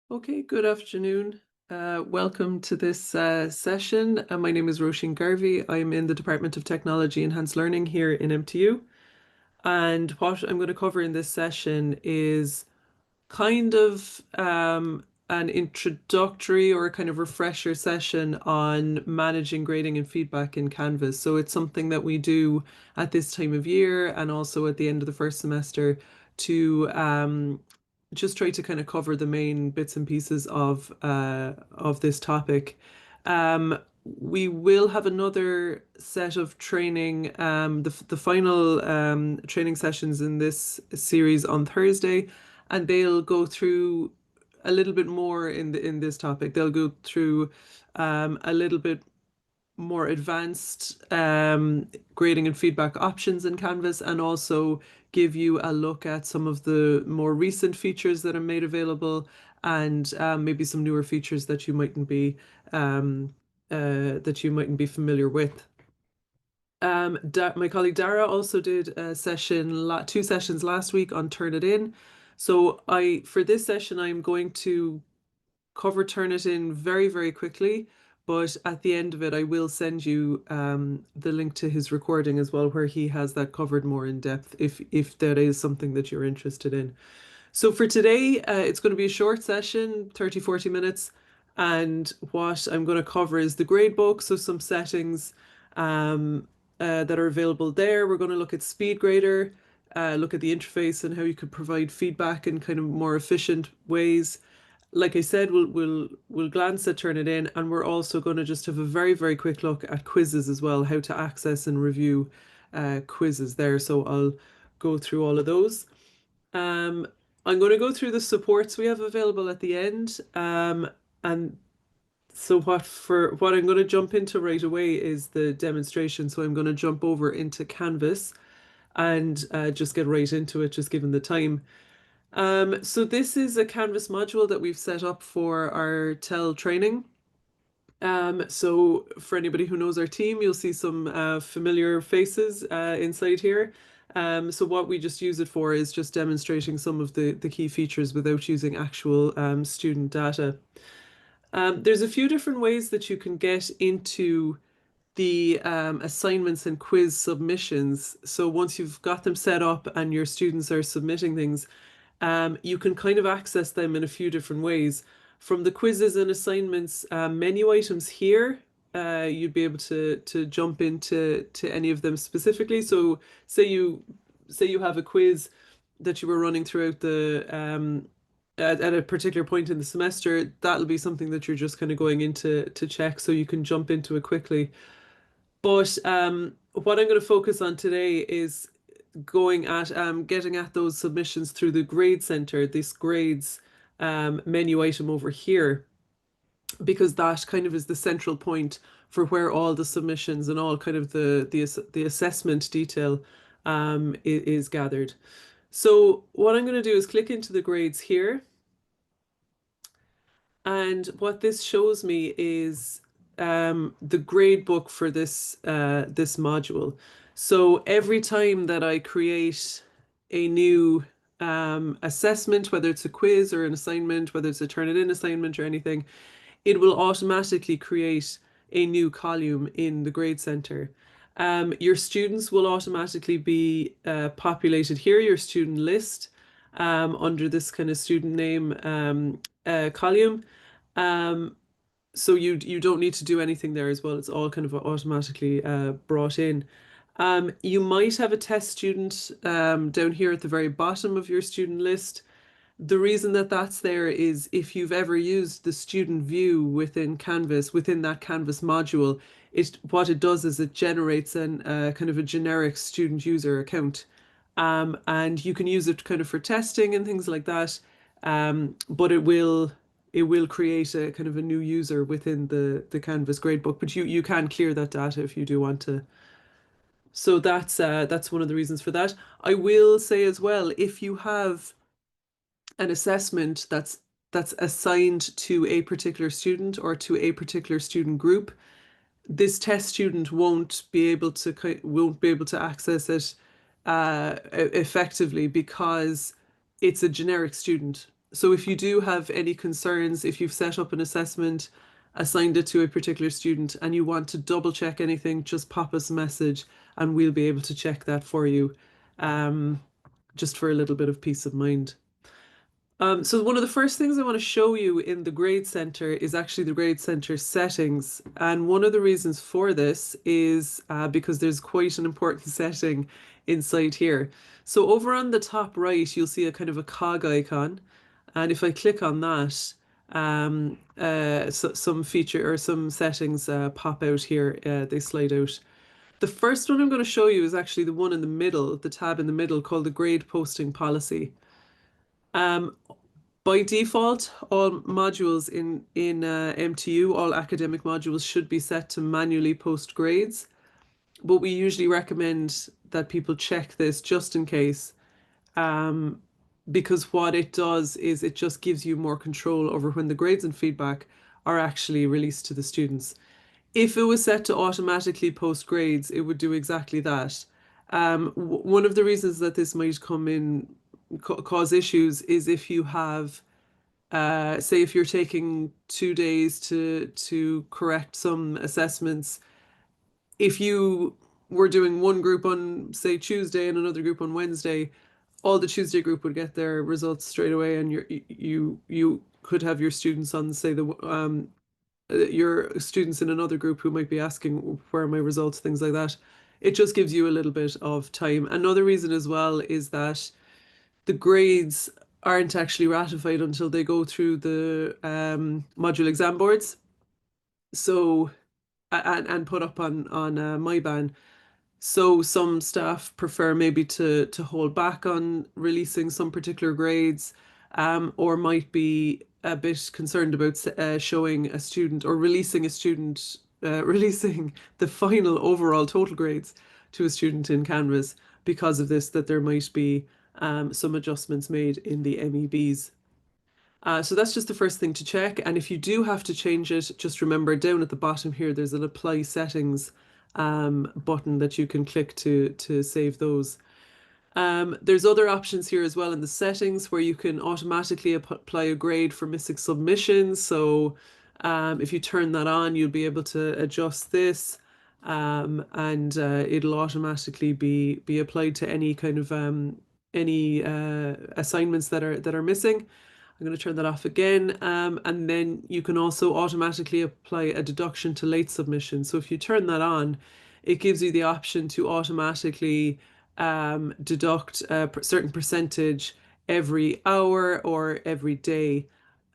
Okay, good afternoon. Welcome to this session. My name is Roisin Garvey. I'm in the Department of Technology Enhanced Learning here in MTU. And what I'm going to cover in this session is kind of an introductory or a kind of refresher session on managing grading and feedback in Canvas. So it's something that we do at this time of year and also at the end of the first semester to just try to kind of cover the main bits and pieces of this topic. We will have another set of training, the final training sessions in this series on Thursday, and they'll go through a little bit more in this topic. They'll go through a little bit more advanced grading and feedback options in Canvas, and also give you a look at some of the more recent features that are made available, and maybe some newer features that you mightn't be familiar with. My colleague Dara also did a session, two sessions last week on Turnitin. So for this session, I'm going to cover Turnitin very, very quickly. But at the end of it, I will send you the link to his recording as well, where he has that covered more in depth if that is something that you're interested in. So for today, it's going to be a short session, 30, 40 minutes. And what I'm going to cover is the gradebook, so some settings that are available there. We're going to look at SpeedGrader, look at the interface and how you could provide feedback in kind of more efficient ways. Like I said, we'll glance at Turnitin, and we're also going to just have a very, very quick look at quizzes as well, how to access and review quizzes there. So I'll go through all of those. Um, I'm going to go through the supports we have available at the end. And so what I'm going to jump into right away is the demonstration. So I'm going to jump over into Canvas and just get right into it, just given the time. So this is a Canvas module that we've set up for our TEL training. So for anybody who knows our team, you'll see some familiar faces inside here. So what we just use it for is just demonstrating some of the key features without using actual student data. There's a few different ways that you can get into the assignments and quiz submissions. So once you've got them set up and your students are submitting things, you can kind of access them in a few different ways. From the quizzes and assignments menu items here, you'd be able to jump into any of them specifically. So say you have a quiz that you were running throughout the at a particular point in the semester, that'll be something that you're just kind of going into to check, so you can jump into it quickly. But what I'm going to focus on today is going at getting at those submissions through the grade center, this grades menu item over here, because that kind of is the central point for where all the submissions and all kind of the assessment detail is gathered. So what I'm going to do is click into the grades here. And what this shows me is the grade book for this module. So every time that I create a new assessment, whether it's a quiz or an assignment, whether it's a Turnitin assignment or anything, it will automatically create a new column in the grade center. Your students will automatically be populated here, your student list, under this kind of student name column. So you don't need to do anything there as well. It's all kind of automatically brought in. You might have a test student down here at the very bottom of your student list. The reason that that's there is if you've ever used the student view within Canvas, within that Canvas module, what it does is it generates an kind of a generic student user account. And you can use it kind of for testing and things like that. But it will create a kind of a new user within the Canvas gradebook, but you can clear that data if you do want to. So that's one of the reasons for that. I will say as well, if you have an assessment that's assigned to a particular student or to a particular student group, this test student won't be able to access it effectively, because it's a generic student. So if you do have any concerns, if you've set up an assessment, assigned it to a particular student, and you want to double check anything, just pop us a message and we'll be able to check that for you, um, just for a little bit of peace of mind. So one of the first things I want to show you in the Grade Center is actually the Grade Center settings. And one of the reasons for this is because there's quite an important setting inside here. So over on the top right, you'll see a kind of a cog icon. And if I click on that, so some feature or some settings pop out here. They slide out. The first one I'm going to show you is actually the one in the middle, the tab in the middle called the grade posting policy. Um, by default, all modules in MTU, all academic modules should be set to manually post grades, but we usually recommend that people check this just in case, um, because what it does is it just gives you more control over when the grades and feedback are actually released to the students. If it was set to automatically post grades, it would do exactly that. One of the reasons that this might come in cause issues is if you have say if you're taking 2 days to correct some assessments, if you were doing one group on say Tuesday and another group on Wednesday, all the Tuesday group would get their results straight away, and you could have your students on say the your students in another group who might be asking where are my results, things like that. It just gives you a little bit of time. Another reason as well is that the grades aren't actually ratified until they go through the module exam boards. So and put up on MyBan. So some staff prefer maybe to hold back on releasing some particular grades, or might be a bit concerned about showing a student or releasing a student, releasing the final overall total grades to a student in Canvas because of this, that there might be some adjustments made in the MEBs. So that's just the first thing to check. And if you do have to change it, just remember down at the bottom here, there's an apply settings button that you can click to save those. There's other options here as well in the settings where you can automatically apply a grade for missing submissions. So if you turn that on, you'll be able to adjust this, and it'll automatically be applied to any kind of any assignments that are missing. I'm going to turn that off again. And then you can also automatically apply a deduction to late submission. So if you turn that on, it gives you the option to automatically deduct a certain percentage every hour or every day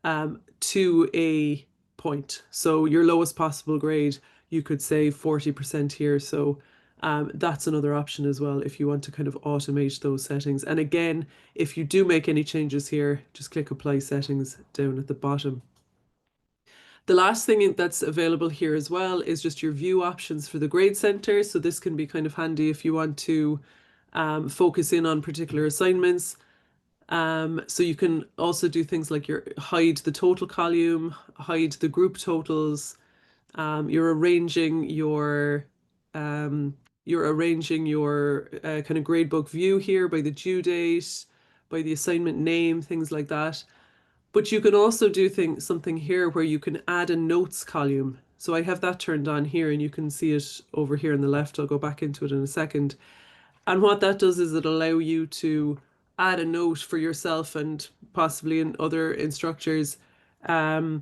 to a point. So your lowest possible grade, you could say 40% here. So that's another option as well if you want to kind of automate those settings. And again, if you do make any changes here, just click apply settings down at the bottom. The last thing that's available here as well is just your view options for the grade center. So this can be kind of handy if you want to focus in on particular assignments. So you can also do things like hide the total column, hide the group totals. You're arranging your kind of gradebook view here by the due date, by the assignment name, things like that. But you can also do something here where you can add a notes column. So I have that turned on here and you can see it over here on the left. I'll go back into it in a second. And what that does is it allow you to add a note for yourself and possibly in other instructors that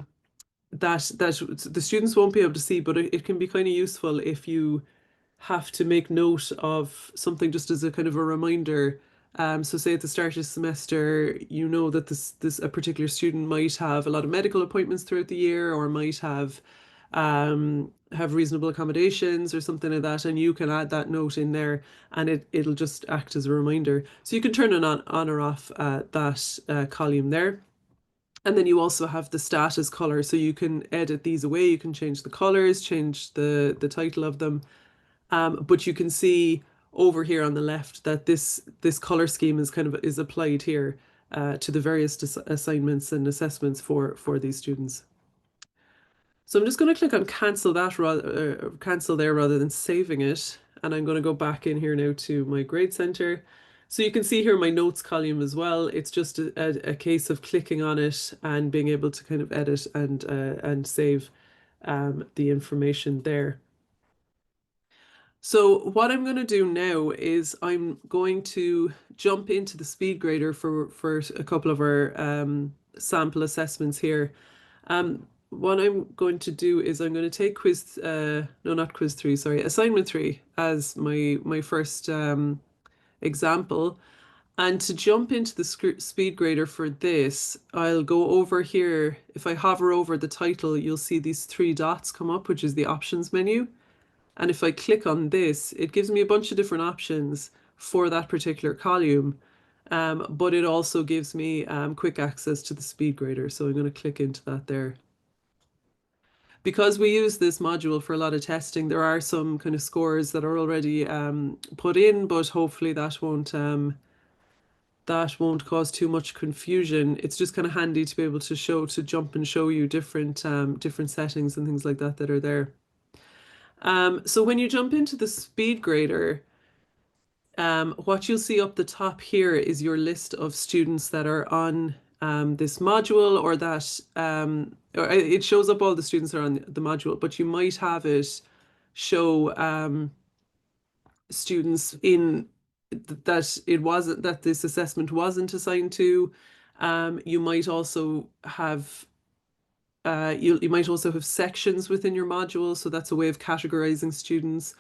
the students won't be able to see, but it can be kind of useful if you have to make note of something just as a kind of a reminder. So say at the start of the semester, you know that this a particular student might have a lot of medical appointments throughout the year, or might have reasonable accommodations or something like that, and you can add that note in there, and it'll just act as a reminder. So you can turn it on or off that column there. And then you also have the status color, so you can edit these away. You can change the colors, change the title of them. But you can see over here on the left that this color scheme is applied here to the various assignments and assessments for these students. So I'm just going to click on cancel cancel there rather than saving it. And I'm going to go back in here now to my grade center. So you can see here my notes column as well. It's just a case of clicking on it and being able to kind of edit and save the information there. So what I'm going to do now is I'm going to jump into the speed grader for a couple of our sample assessments here. What I'm going to do is I'm going to take no, not quiz three, sorry, assignment three as my first example. And to jump into the speed grader for this, I'll go over here. If I hover over the title, you'll see these three dots come up, which is the options menu. And if I click on this, it gives me a bunch of different options for that particular column. But it also gives me quick access to the speed grader. So I'm going to click into that there. Because we use this module for a lot of testing, there are some kind of scores that are already put in, but hopefully that won't cause too much confusion. It's just kind of handy to be able to jump and show you different different settings and things like that that are there. So when you jump into the speed grader, what you'll see up the top here is your list of students that are on this module, or it shows up all the students that are on the module, but you might have it show students that this assessment wasn't assigned to. You might also have you might also have sections within your module, so that's a way of categorizing students.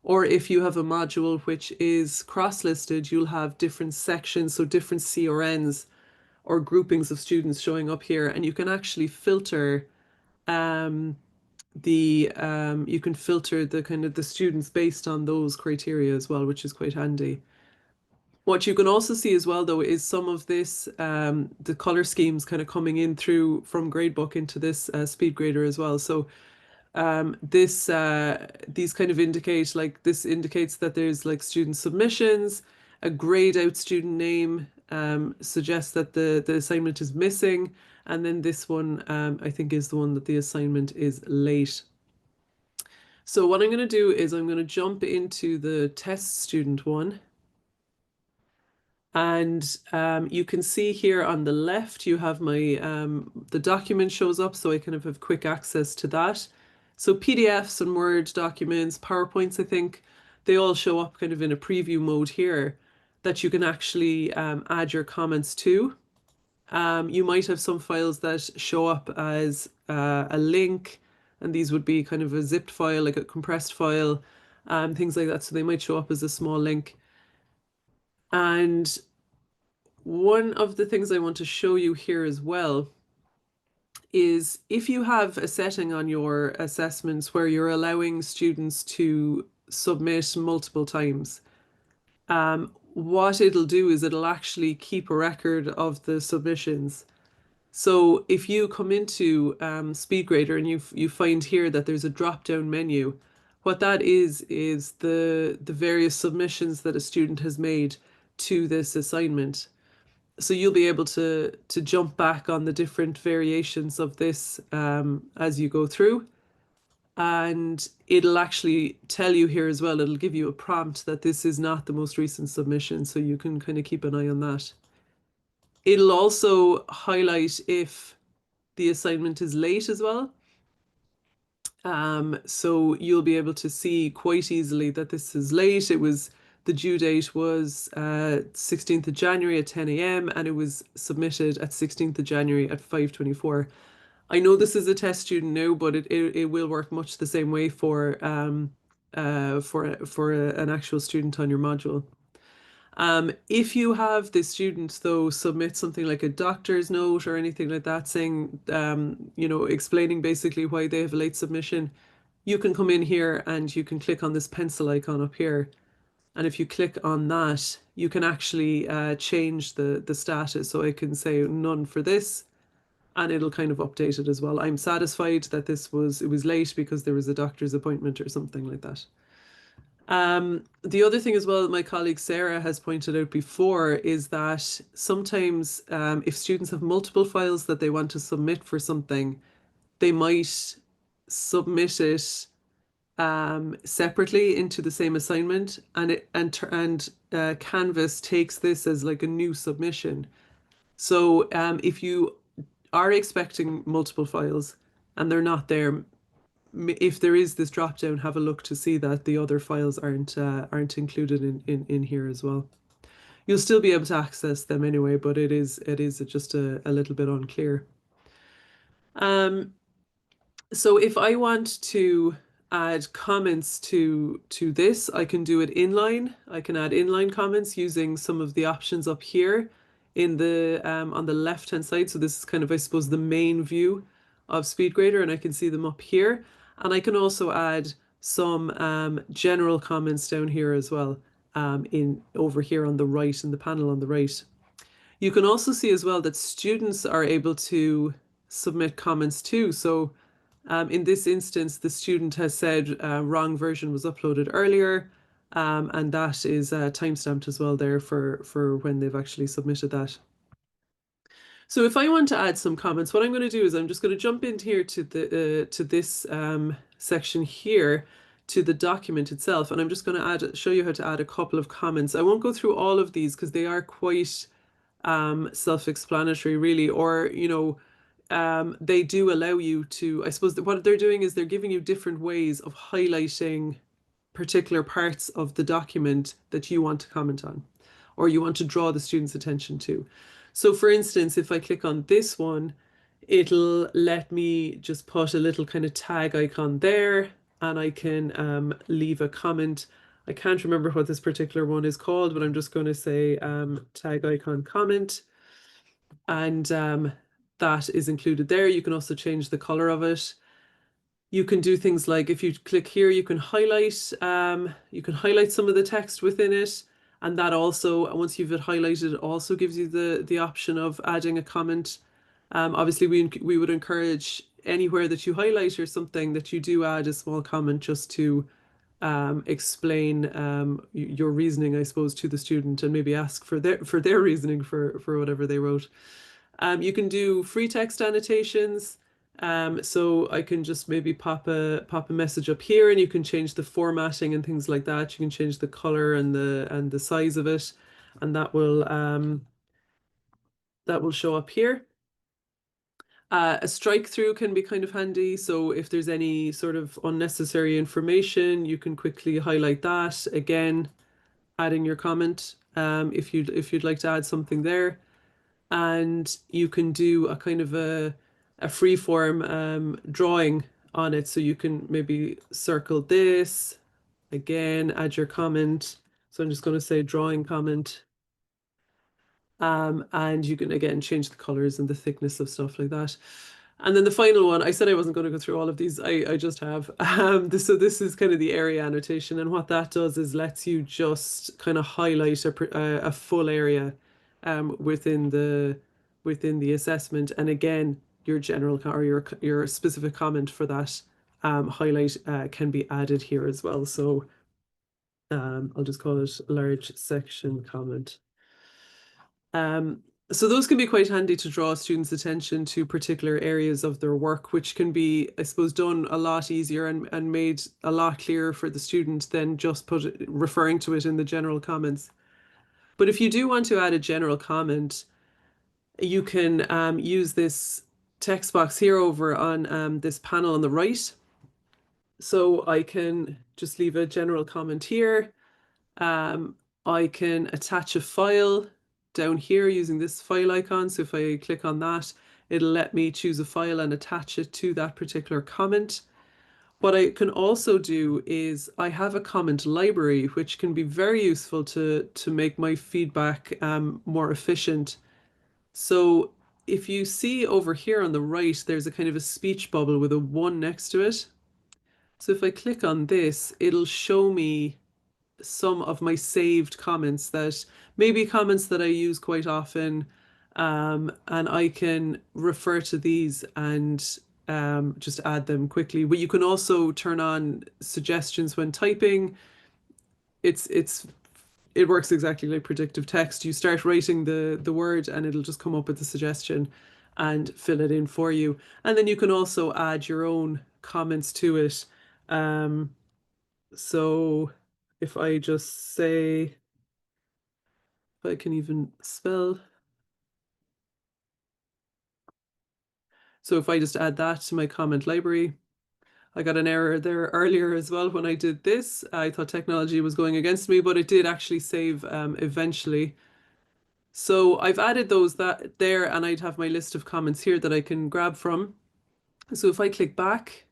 Or if you have a module which is cross-listed, you'll have different sections, so different CRNs or groupings of students showing up here, and you can actually filter you can filter the kind of the students based on those criteria as well, which is quite handy. What you can also see as well, though, is some of this, the color schemes kind of coming in through from gradebook into this speed grader as well. So these kind of indicate, like this indicates that there's like student submissions, a grayed out student name suggests that the assignment is missing, and then this one I think is the one that the assignment is late. So what I'm going to do is I'm going to jump into the test student one. And you can see here on the left, you have the document shows up, so I kind of have quick access to that. So PDFs and Word documents, PowerPoints, I think, they all show up kind of in a preview mode here that you can actually add your comments to. You might have some files that show up as a link, and these would be kind of a zipped file, like a compressed file, things like that. So they might show up as a small link. And one of the things I want to show you here as well is if you have a setting on your assessments where you're allowing students to submit multiple times, what it'll do is it'll actually keep a record of the submissions. So if you come into SpeedGrader and you find here that there's a drop-down menu, what that is the various submissions that a student has made to this assignment. So you'll be able to jump back on the different variations of this as you go through. And it'll actually tell you here as well, it'll give you a prompt that this is not the most recent submission, so you can kind of keep an eye on that. It'll also highlight if the assignment is late as well. So you'll be able to see quite easily that this is late. The due date was 16th of January at 10 a.m. and it was submitted at 16th of January at 5:24. I know this is a test student now, but it will work much the same way for an actual student on your module. If you have the student though submit something like a doctor's note or anything like that saying, explaining basically why they have a late submission, you can come in here and you can click on this pencil icon up here. And if you click on that, you can actually change the status. So I can say none for this, and it'll kind of update it as well. I'm satisfied that it was late because there was a doctor's appointment or something like that. The other thing as well that my colleague Sarah has pointed out before is that sometimes if students have multiple files that they want to submit for something, they might submit it separately into the same assignment, and Canvas takes this as like a new submission. So if you are expecting multiple files and they're not there, if there is this drop down, have a look to see that the other files aren't included in here as well. You'll still be able to access them anyway, but it is just a little bit unclear. So if I want to add comments to this, I can do it inline. I can add inline comments using some of the options up here in the on the left hand side. So this is kind of, I suppose, the main view of SpeedGrader, and I can see them up here. And I can also add some general comments down here as well, in over here on the right, in the panel on the right. You can also see as well that students are able to submit comments too. So in this instance, the student has said wrong version was uploaded earlier, and that is timestamped as well there for when they've actually submitted that. So if I want to add some comments, what I'm going to do is I'm just going to jump in here to this section here, to the document itself, and I'm just going to show you how to add a couple of comments. I won't go through all of these because they are quite self-explanatory, really, or they do allow you to, I suppose what they're doing is they're giving you different ways of highlighting particular parts of the document that you want to comment on, or you want to draw the student's attention to. So for instance, if I click on this one, it'll let me just put a little kind of tag icon there, and I can leave a comment. I can't remember what this particular one is called, but I'm just going to say tag icon comment, and that is included there. You can also change the color of it. You can do things like, if you click here, you can highlight some of the text within it. And that also, once you've it highlighted, it also gives you the option of adding a comment. Obviously, we would encourage anywhere that you highlight or something that you do add a small comment just to explain your reasoning, I suppose, to the student, and maybe ask for their reasoning for whatever they wrote. You can do free text annotations. So I can just maybe pop a message up here, and you can change the formatting and things like that. You can change the color and the size of it, and that will show up here. A strike through can be kind of handy. So if there's any sort of unnecessary information, you can quickly highlight that. Again, adding your comment if you'd like to add something there. And you can do a kind of a free form drawing on it. So you can maybe circle this, again, add your comment. So I'm just going to say drawing comment. And you can, again, change the colors and the thickness of stuff like that. And then the final one, I said I wasn't going to go through all of these. I just have. So this is kind of the area annotation. And what that does is lets you just kind of highlight a full area within the assessment. And again, your general or your specific comment for that highlight can be added here as well. So I'll just call it large section comment. So those can be quite handy to draw students' attention to particular areas of their work, which can be, I suppose, done a lot easier and made a lot clearer for the student than just referring to it in the general comments. But if you do want to add a general comment, you can use this text box here over on this panel on the right. So I can just leave a general comment here. I can attach a file down here using this file icon. So if I click on that, it'll let me choose a file and attach it to that particular comment. What I can also do is I have a comment library, which can be very useful to make my feedback more efficient. So if you see over here on the right, there's a kind of a speech bubble with a 1 next to it. So if I click on this, it'll show me some of my saved comments that maybe comments that I use quite often, and I can refer to these and just add them quickly. But you can also turn on suggestions when typing. It works exactly like predictive text. You start writing the word and it'll just come up with the suggestion and fill it in for you. And then you can also add your own comments to it. So if I just say, if I can even spell, so if I just add that to my comment library, I got an error there earlier as well when I did this. I thought technology was going against me, but it did actually save eventually. So I've added those that there, and I'd have my list of comments here that I can grab from. So if I click back,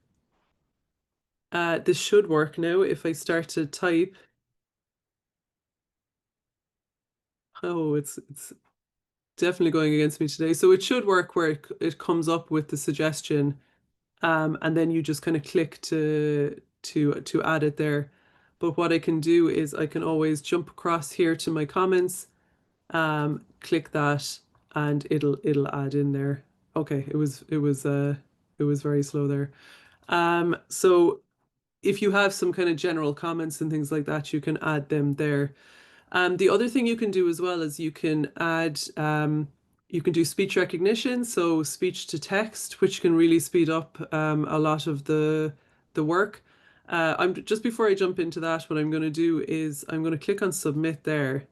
this should work now. If I start to type, oh, it's definitely going against me today. So it should work where it comes up with the suggestion, and then you just kind of click to add it there. But what I can do is I can always jump across here to my comments, click that, and it'll add in there. Okay, it was very slow there. So if you have some kind of general comments and things like that, you can add them there. The other thing you can do as well is you can add, you can do speech recognition, so speech to text, which can really speed up a lot of the work. I'm just before I jump into that, what I'm going to do is I'm going to click on submit there,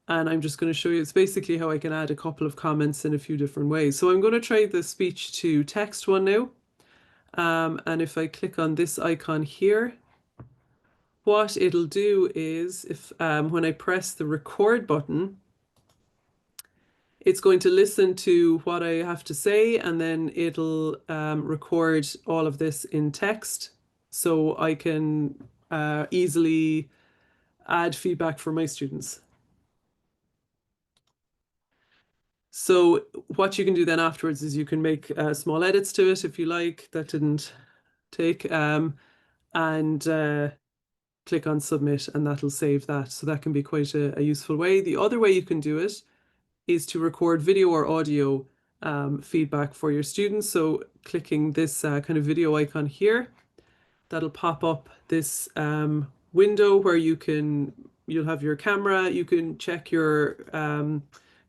and I'm just going to show you. It's basically how I can add a couple of comments in a few different ways. So I'm going to try the speech to text one now. And if I click on this icon here, what it'll do is if when I press the record button, it's going to listen to what I have to say, and then it'll record all of this in text so I can easily add feedback for my students. So what you can do then afterwards is you can make small edits to it if you like. That didn't take, and click on submit, and that'll save that. So that can be quite a useful way. The other way you can do it is to record video or audio feedback for your students. So clicking this kind of video icon here, that'll pop up this window where you'll have your camera, you can check your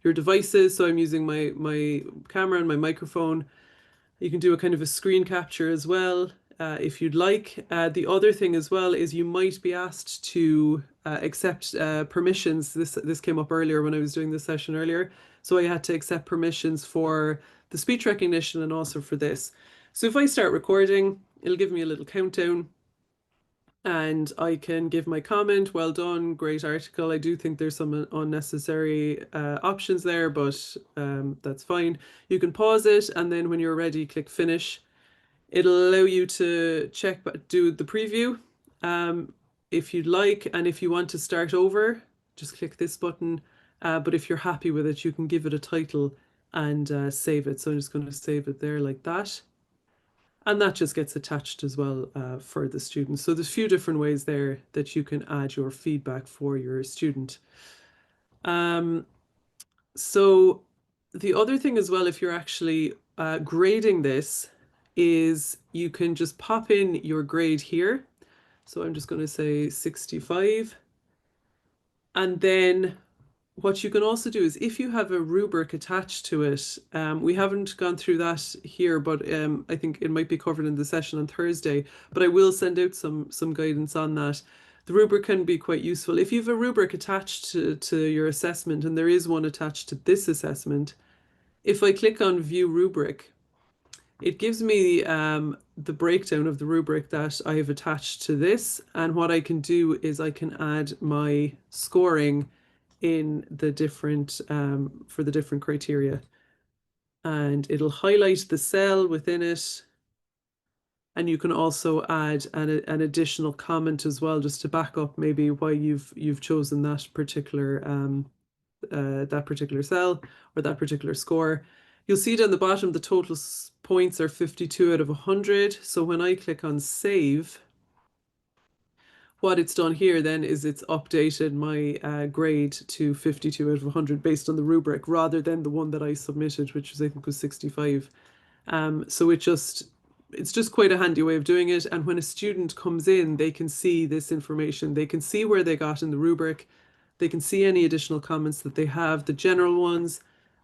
devices. So I'm using my camera and my microphone. You can do a kind of a screen capture as well, if you'd like. The other thing as well is you might be asked to accept permissions. This came up earlier when I was doing this session earlier. So I had to accept permissions for the speech recognition and also for this. So if I start recording, it'll give me a little countdown, and I can give my comment. Well done, great article. I do think there's some unnecessary options there, but that's fine. You can pause it, and then when you're ready, click finish. It'll allow you to do the preview if you'd like, and if you want to start over, just click this button. But if you're happy with it, you can give it a title and save it. So I'm just going to save it there like that. And that just gets attached as well for the students. So there's a few different ways there that you can add your feedback for your student. So the other thing as well, if you're actually grading this, is you can just pop in your grade here. So I'm just going to say 65. And then what you can also do is if you have a rubric attached to it, we haven't gone through that here, but I think it might be covered in the session on Thursday, but I will send out some guidance on that. The rubric can be quite useful. If you have a rubric attached to your assessment, and there is one attached to this assessment, if I click on view rubric, it gives me the breakdown of the rubric that I have attached to this. And what I can do is I can add my scoring in the different for the different criteria, and it'll highlight the cell within it, and you can also add an additional comment as well, just to back up maybe why you've chosen that particular cell or that particular score. You'll see down the bottom the total points are 52 out of 100. So when I click on save, what it's done here then is it's updated my grade to 52 out of 100 based on the rubric rather than the one that I submitted, which was, I think, was 65. So it's just quite a handy way of doing it. And when a student comes in, they can see this information. They can see where they got in the rubric. They can see any additional comments that they have, the general ones,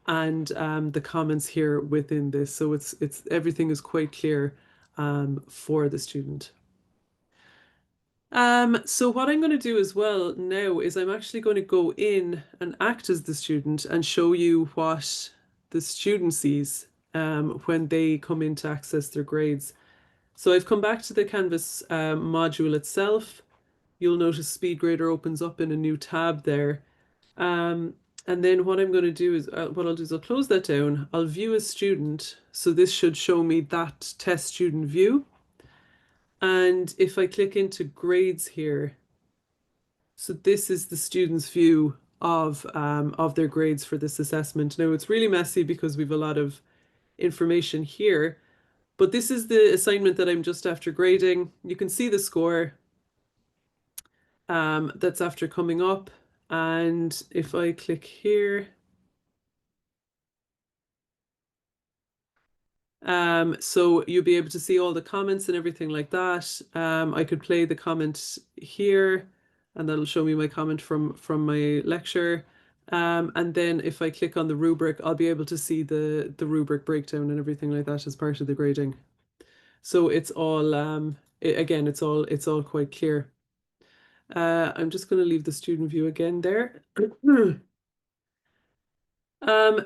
and the comments here within this. So it's everything is quite clear for the student. So what I'm going to do as well now is I'm actually going to go in and act as the student and show you what the student sees when they come in to access their grades. So I've come back to the Canvas module itself. You'll notice SpeedGrader opens up in a new tab there. Um, and then what I'm going to do is, what I'll do is I'll close that down. I'll view as student. So this should show me that test student view. And if I click into grades here, so this is the student's view of their grades for this assessment. Now it's really messy because we've a lot of information here, but this is the assignment that I'm just after grading. You can see the score that's after coming up. And if I click here, so you'll be able to see all the comments and everything like that. I could play the comment here, and that'll show me my comment from my lecture. And then if I click on the rubric, I'll be able to see the rubric breakdown and everything like that as part of the grading. So it's all again, it's all quite clear. I'm just going to leave the student view again there.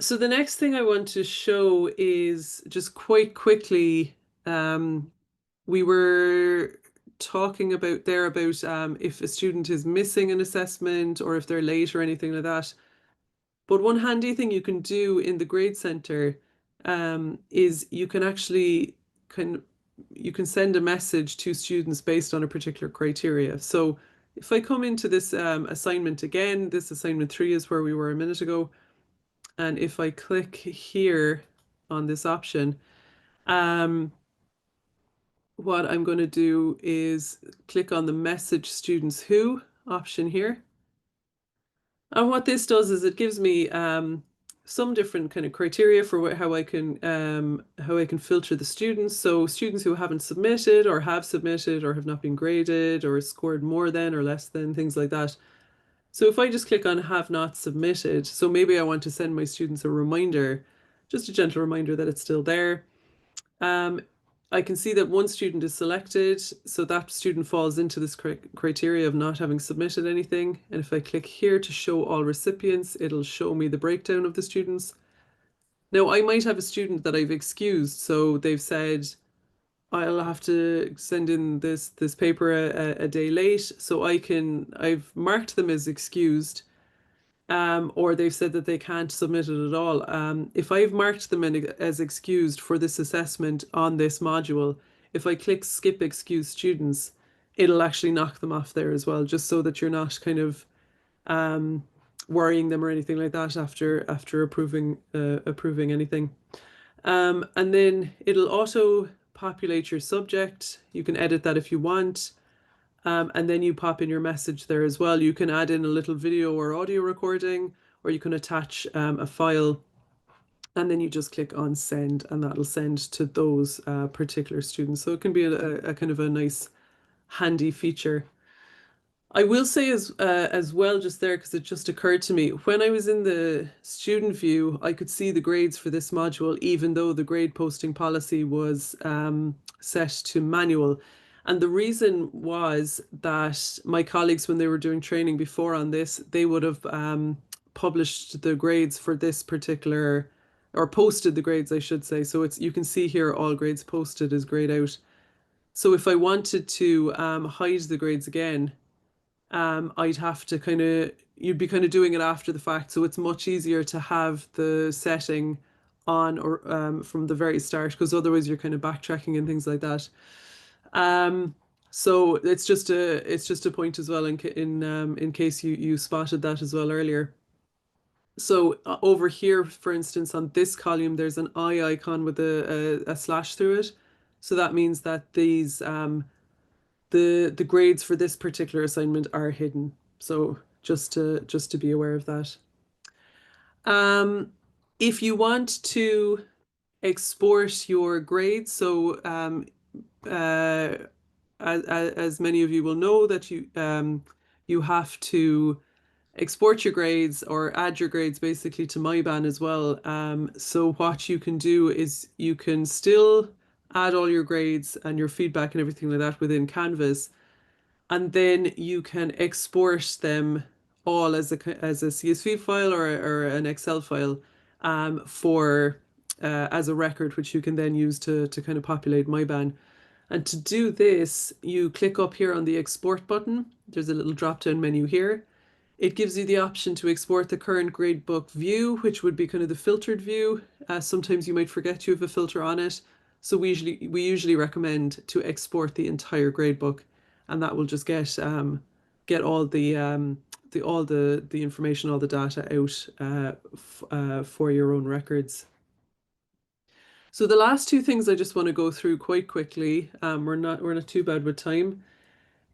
So the next thing I want to show is just quite quickly, we were talking about there about if a student is missing an assessment or if they're late or anything like that. But one handy thing you can do in the Grade Center is you can actually you can send a message to students based on a particular criteria. So if I come into this assignment again, this assignment 3 is where we were a minute ago. And if I click here on this option, what I'm going to do is click on the message students who option here. And what this does is it gives me some different kind of criteria for how I can filter the students. So students who haven't submitted or have submitted or have not been graded or scored more than or less than, things like that. So if I just click on have not submitted, so maybe I want to send my students a reminder, just a gentle reminder that it's still there. I can see that one student is selected, so that student falls into this criteria of not having submitted anything. And if I click here to show all recipients, it'll show me the breakdown of the students. Now, I might have a student that I've excused, so they've said, I'll have to send in this paper a day late, so I've marked them as excused, or they've said that they can't submit it at all. If I've marked them as excused for this assessment on this module, if I click skip excused students, it'll actually knock them off there as well, just so that you're not kind of worrying them or anything like that after approving anything. And then it'll auto populate your subject. You can edit that if you want. And then you pop in your message there as well. You can add in a little video or audio recording, or you can attach a file, and then you just click on send, and that'll send to those particular students. So it can be a kind of a nice, handy feature. I will say as well, just there, because it just occurred to me, when I was in the student view, I could see the grades for this module, even though the grade posting policy was set to manual. And the reason was that my colleagues, when they were doing training before on this, they would have published the grades for this particular, or posted the grades, I should say. So you can see here all grades posted is grayed out. So if I wanted to hide the grades again, I'd have to you'd be kind of doing it after the fact. So it's much easier to have the setting on or from the very start, because otherwise you're kind of backtracking and things like that. So it's just a point as well in case you spotted that as well earlier. So over here, for instance, on this column, there's an eye icon with a slash through it. So that means that these the grades for this particular assignment are hidden. So just to be aware of that. If you want to export your grades, so as many of you will know that you have to export your grades or add your grades basically to MyBan as well. So what you can do is you can still add all your grades and your feedback and everything like that within Canvas. and then you can export them all as a CSV file or an Excel file for as a record, which you can then use to kind of populate MyBan. And to do this, you click up here on the export button. There's a little drop-down menu here. It gives you the option to export the current gradebook view, which would be kind of the filtered view. Sometimes you might forget you have a filter on it. So we usually recommend to export the entire gradebook, and that will just get all the information, all the data out for your own records. So the last two things I just want to go through quite quickly, we're not too bad with time,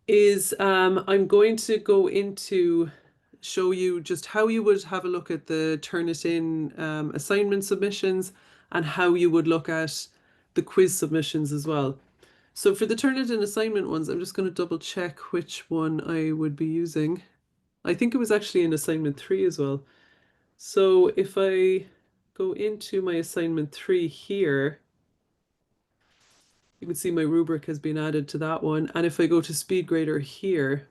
is I'm going to go into show you just how you would have a look at the Turnitin assignment submissions and how you would look at the quiz submissions as well. So for the Turnitin assignment ones, I'm just going to double check which one I would be using. I think it was actually in assignment 3 as well. So if I go into my assignment 3 here, you can see my rubric has been added to that one. And if I go to SpeedGrader here,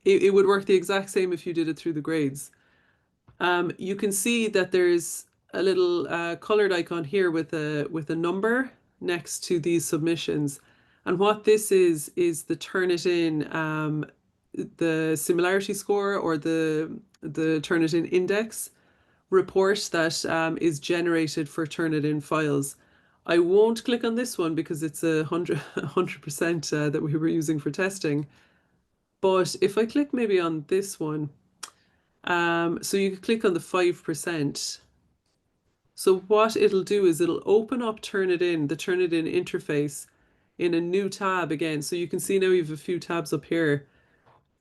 it would work the exact same if you did it through the grades. You can see that there's a little colored icon here with a number next to these submissions. And what this is the Turnitin, the similarity score or the Turnitin index report that is generated for Turnitin files. I won't click on this one because it's 100% that we were using for testing. But if I click maybe on this one, so you can click on the 5%. So what it'll do is it'll open up Turnitin, the Turnitin interface in a new tab again. So you can see now you have a few tabs up here.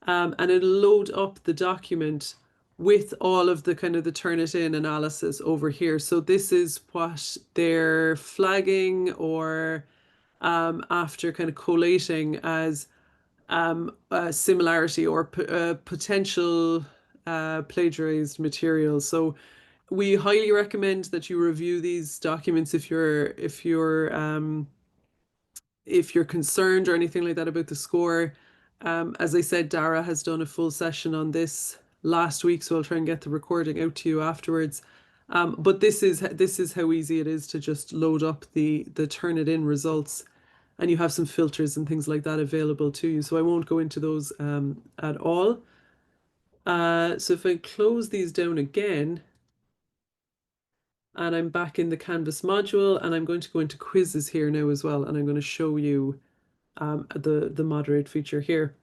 And it'll load up the document with all of the kind of the Turnitin analysis over here. So this is what they're flagging or after kind of collating as a similarity or potential plagiarized material. So we highly recommend that you review these documents if you're concerned or anything like that about the score. As I said, Dara has done a full session on this last week, so I'll try and get the recording out to you afterwards. But this is how easy it is to just load up the Turnitin results, and you have some filters and things like that available to you. So I won't go into those at all. So if I close these down again, and I'm back in the Canvas module, and I'm going to go into quizzes here now as well, and I'm going to show you the moderate feature here.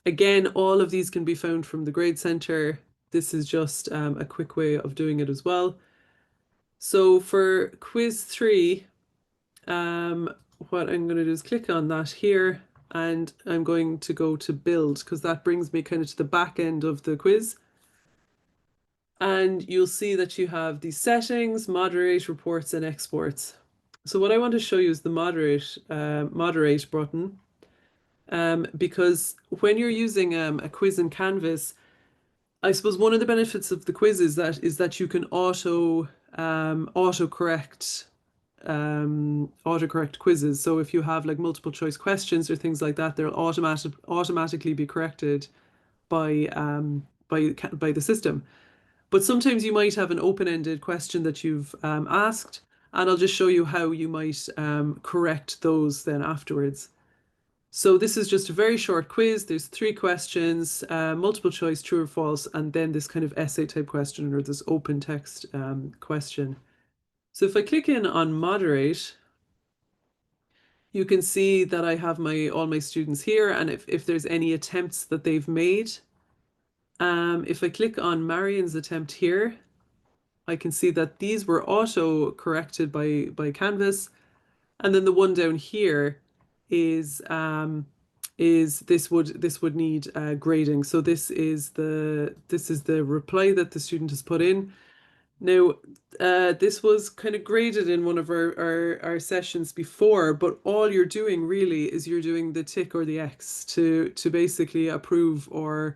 Again, all of these can be found from the Grade Center. This is just a quick way of doing it as well. So for quiz 3, what I'm going to do is click on that here, and I'm going to go to build because that brings me kind of to the back end of the quiz. And you'll see that you have the settings, moderate, reports, and exports. So what I want to show you is the moderate button. Because when you're using a quiz in Canvas, I suppose one of the benefits of the quiz is that you can autocorrect quizzes. So if you have like multiple choice questions or things like that, they'll automatically be corrected by the system. But sometimes you might have an open-ended question that you've asked, and I'll just show you how you might correct those then afterwards. So this is just a very short quiz. There's 3 questions, multiple choice, true or false, and then this kind of essay type question or this open text question. So if I click in on moderate, you can see that I have all my students here, and if there's any attempts that they've made. If I click on Marion's attempt here, I can see that these were auto corrected by Canvas, and then the one down here is this would need grading. So this is the reply that the student has put in. Now, this was kind of graded in one of our sessions before, but all you're doing really is you're doing the tick or the X to basically approve or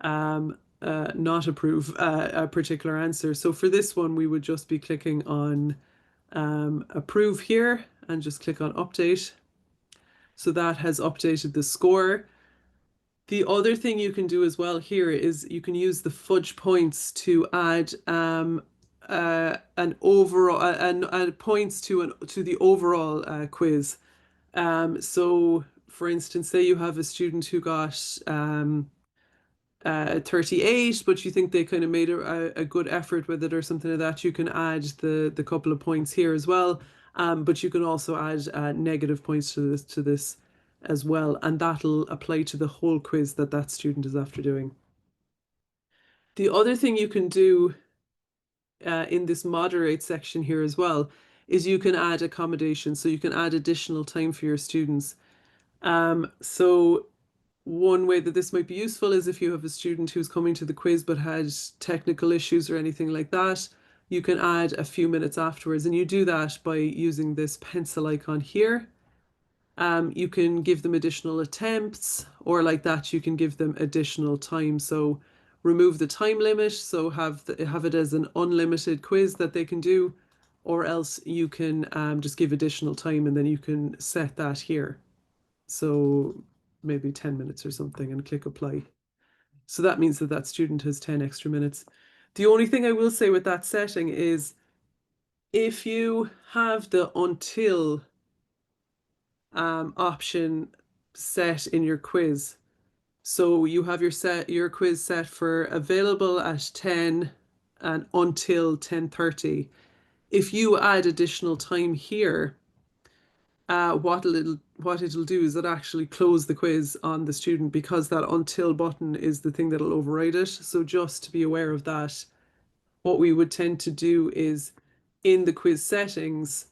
not approve a particular answer. So for this one, we would just be clicking on approve here and just click on update. So that has updated the score. The other thing you can do as well here is you can use the fudge points to add an overall and points to the overall quiz. So, for instance, say you have a student who got 38, but you think they kind of made a good effort with it or something like that, you can add the couple of points here as well. But you can also add negative points to this as well, and that'll apply to the whole quiz that that student is after doing. The other thing you can do in this moderate section here as well is you can add accommodation, so you can add additional time for your students. So one way that this might be useful is if you have a student who's coming to the quiz but has technical issues or anything like that, you can add a few minutes afterwards, and you do that by using this pencil icon here. You can give them additional attempts, or like that, you can give them additional time. So remove the time limit, so have it as an unlimited quiz that they can do, or else you can just give additional time and then you can set that here. So maybe 10 minutes or something and click apply. So that means that that student has 10 extra minutes. The only thing I will say with that setting is if you have the until option set in your quiz, so you have your quiz set for available at 10 and until 10:30. If you add additional time here, what it'll do is it actually close the quiz on the student, because that until button is the thing that'll override it. So just to be aware of that, what we would tend to do is in the quiz settings,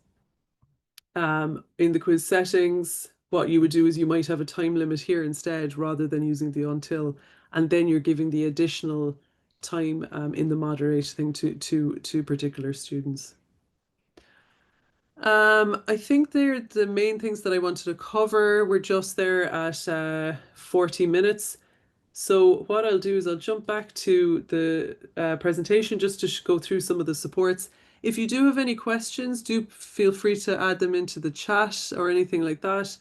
what you would do is you might have a time limit here instead rather than using the until, and then you're giving the additional time in the moderate thing to particular students. I think they're the main things that I wanted to cover. We're just there at 40 minutes. So what I'll do is I'll jump back to the presentation just to go through some of the supports. If you do have any questions, do feel free to add them into the chat or anything like that.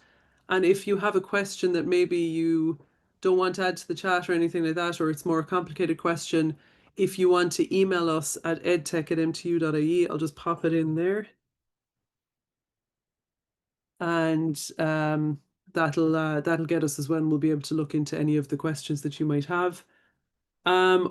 And if you have a question that maybe you don't want to add to the chat or anything like that, or it's more a complicated question, if you want to email us at edtech@mtu.ie, I'll just pop it in there. And that'll get us as well, and we'll be able to look into any of the questions that you might have.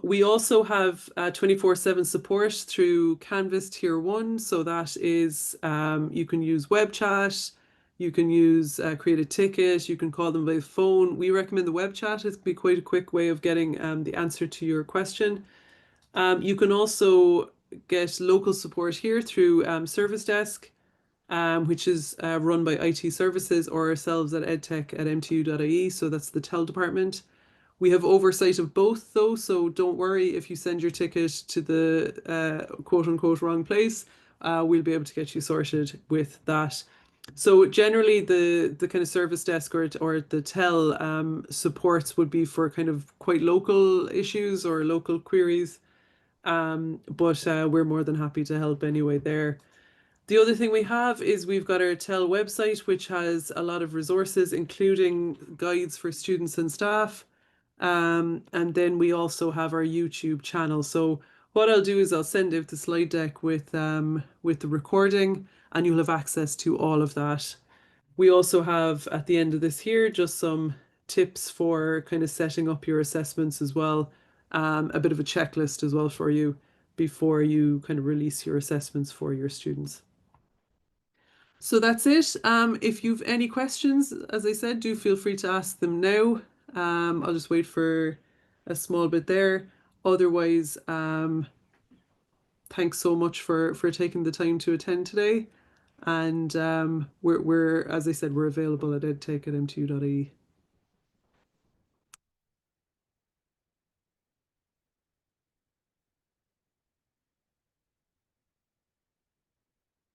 We also have 24/7 support through Canvas Tier 1. So that is, you can use web chat, you can use create a ticket, you can call them by phone. We recommend the web chat. It's be quite a quick way of getting the answer to your question. You can also get local support here through Service Desk, which is run by IT Services or ourselves at edtech@mtu.ie. So that's the TEL department. We have oversight of both though, so don't worry if you send your ticket to the quote unquote wrong place. We'll be able to get you sorted with that. So generally the kind of service desk or the TEL supports would be for kind of quite local issues or local queries. But we're more than happy to help anyway there. The other thing we have is we've got our TEL website, which has a lot of resources, including guides for students and staff. And then we also have our YouTube channel. So what I'll do is I'll send out the slide deck with the recording, and you'll have access to all of that. We also have at the end of this here just some tips for kind of setting up your assessments as well, a bit of a checklist as well for you before you kind of release your assessments for your students. So that's it. If you've any questions, as I said, do feel free to ask them now. I'll just wait for a small bit there. Otherwise, thanks so much for taking the time to attend today. And we're as I said, we're available at edtech@mtu.ie.